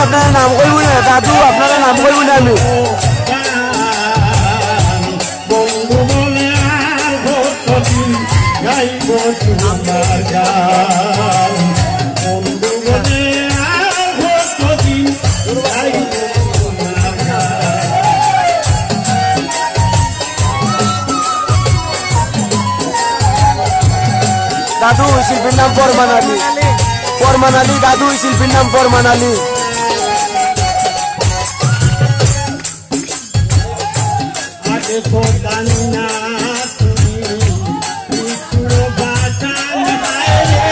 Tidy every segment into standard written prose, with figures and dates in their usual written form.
আপনার নাম কইব না দাদু, আপনার নাম কইব না আমি। বন্ধু বলে আর কতদিন গাইব তোমার গান, বন্ধু বলে আর কতদিন গাইব তোমার গান। দাদু শিল্পীর নাম ফরমান আলী, ফরমান আলী দাদু শিল্পীর নাম ফরমান আলী। আগে তো জানি না তুমি মৃত্যুর বাঁচান রে,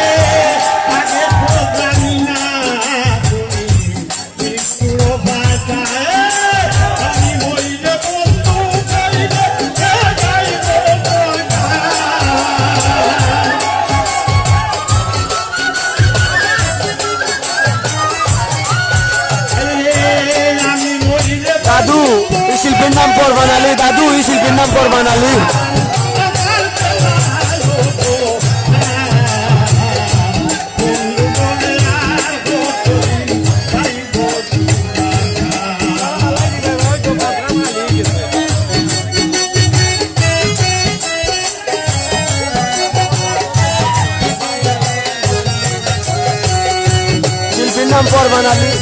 আগে তো জানি না তুমি মৃত্যুর বাঁচায়, আমি মরিলে বন্ধু গাইলে গাইব তোর গান। আমি মরিলে দাদু এই শিল্পীর নাম ফরমান আলী, দাদু এই শিল্পীর নাম ফরমান আলী। শিল্পীর নাম ফরমান আলী।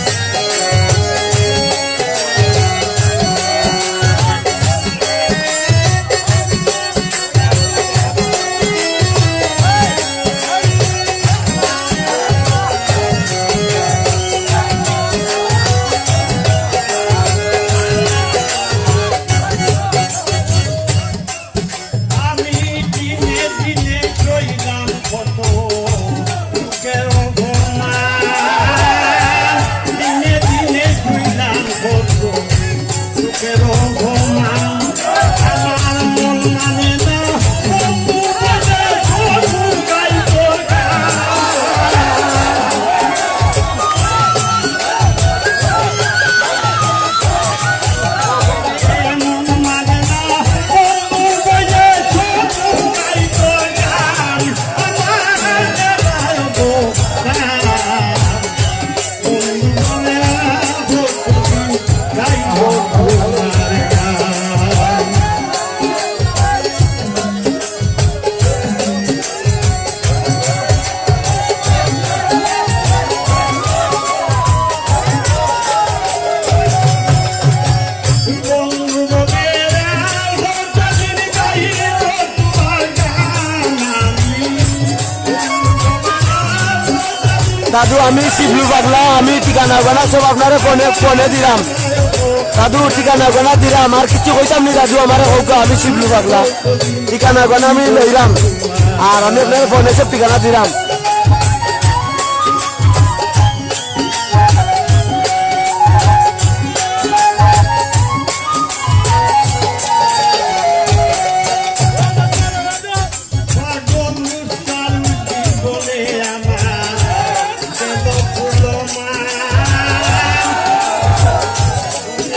আমি দিনে দিনে রইলাম কত সুখের ঘুমা, দিনে দিনে রইলাম কত সুখের ঘুমা, আমার মন মানে না বন্ধু বলে বন্ধু গাইব গান। মন মানে না বন্ধু বলে বন্ধু গাইব গান, আমার গাইব গান। বন্ধু বলে কতদিন গাইব তোমার গান। বন্ধু বলে কতদিন গাইব তোমার গান, দাদু আমি শিবলু পাগলা, আমি ঠিকানা গোনা সব আপনার ফোনে ফোনে দিলাম। দাদু ঠিকানা গোনা দিলাম, আর কিছু কইতাম নি দাদু, আমার হোক আমি শিবলু পাগলা, ঠিকানা গোনা আমি লইলাম, আর আমি আপনার ফোনে সব ঠিকানা দিলাম। পাগল মুস্তাল বলে আমার গেল ফুলমা।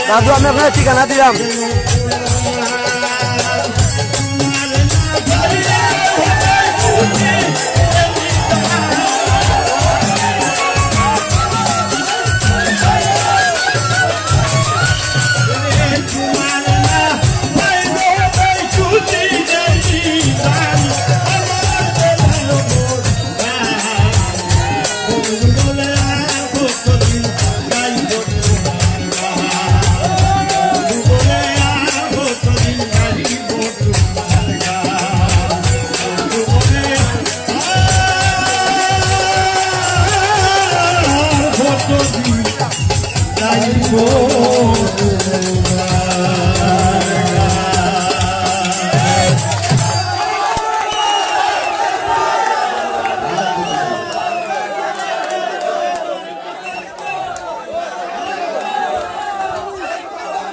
দাদু আমি আপনার ঠিকানা দিলাম।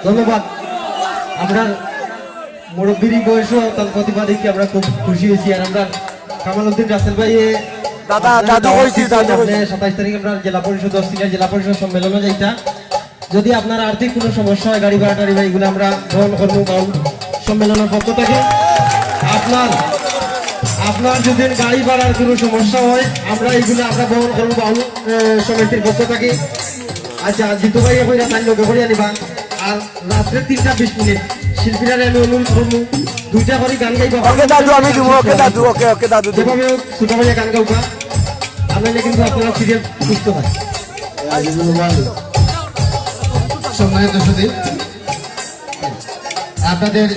ধন্যবাদ। আপনার মুরব্বীর বয়সও তার প্রতিভা দেখে আমরা খুব খুশি হয়েছি। আর আমরা কামাল উদ্দিন রাসেল ভাই দাদা দাদু কইছি, দাদু কইছি। 27 তারিখে আমরা জেলা পরিষদ অস্ট্রেলিয়া জেলা পরিষদ সম্মেলনে যাইতা। যদি আপনার আর্থিক কোনো সমস্যা হয়, গাড়ি ভাড়া টাড়ি বা এগুলো আমরা গ্রহণ করবো কারণ সম্মেলনের পক্ষ থেকে। আপনার যদি গাড়ি ভাড়ার কোনো সমস্যা হয়, আমরা এইগুলো আমরা গ্রহণ করবো বাউল সমিতির পক্ষ থেকে। আচ্ছা জিতু ভাই কইরা তাই লোকে করিয়া নিবা আর রাত্রে 3:20 শিল্পীরা আমি অনুরোধ করবো 2টা করে গান গাইবা ওকে দাদু আমি দিব ওকে দাদু ওকে দাদু দিব যেভাবে ছোট ভাইয়া গান গাইবা আপনারা কিন্তু আপনারা সিরিয়াল সুস্থ হয় সম্মানিত সুধী আপনাদের